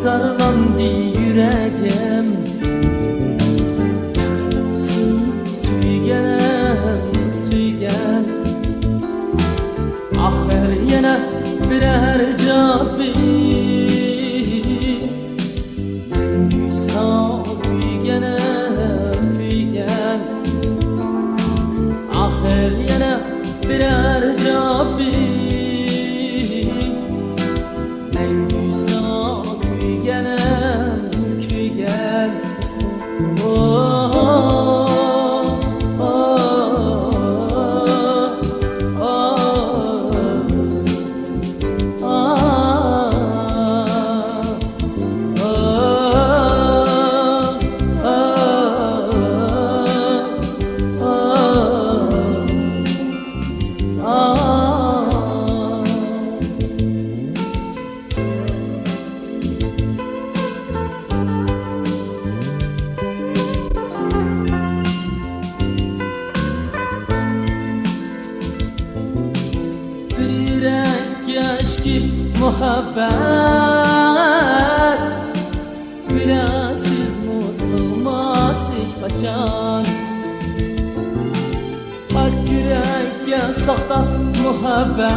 Zarlandı yüreğim, suygen Ahir yine birer cabi Güzel kuygen Ahir yine birer cabi Muhabbet biraz sızmaz hiç kaçan Bak yürek yasakta muhabbet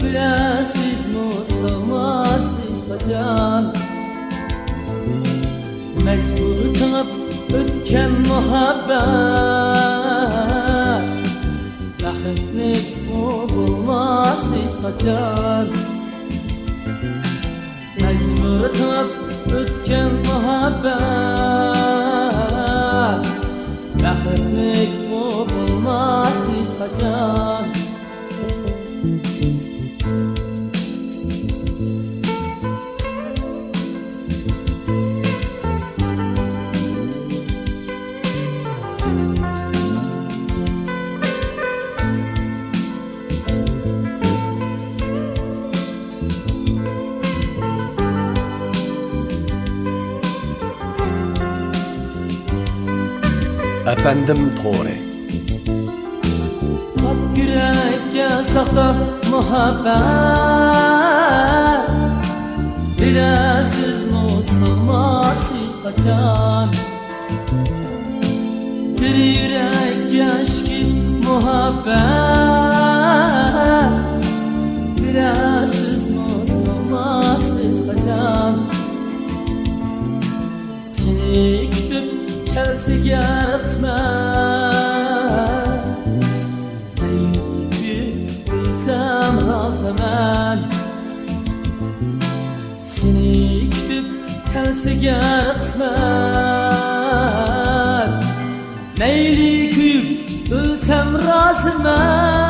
biraz sızmaz hiç kaçan Mecbur kalıp ötken muhabbet Rahmetlik bu bulmaz hiç kaçan Mecbur kalıp ötken muhabbet Rahmetlik bu bulmaz hiç kaçan Efendim Tore Bak yürek yasakta muhabbet Biraz sızmaz hiç kaçan Bir yürek yaş ki muhabbet Biraz sızmaz hiç kaçan Seni kütüp gelse gel kısmet Neydi bilsem razımen Seni kütüp gelse gel kısmet Neydi küyüp bilsem razımen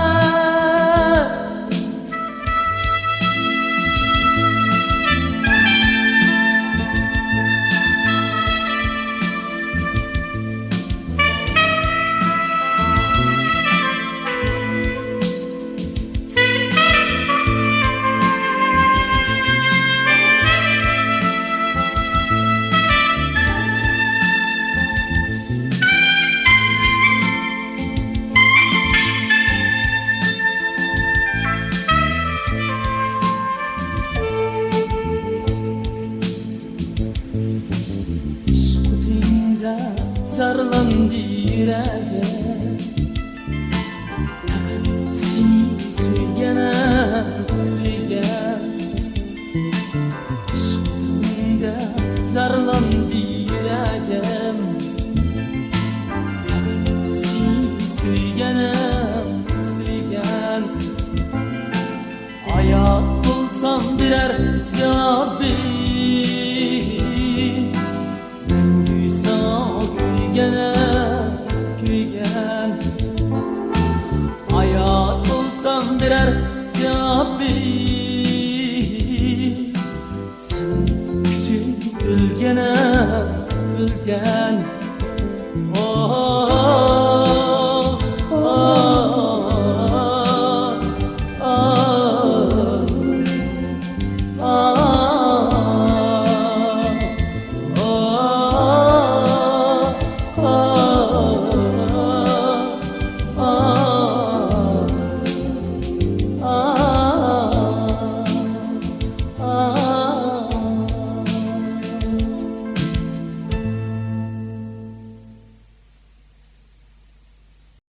Zarlandı yüreğim Seni suygen Aşkımda zarlandı yüreğim Seni suygen Hayat bulsam birer cabi ekan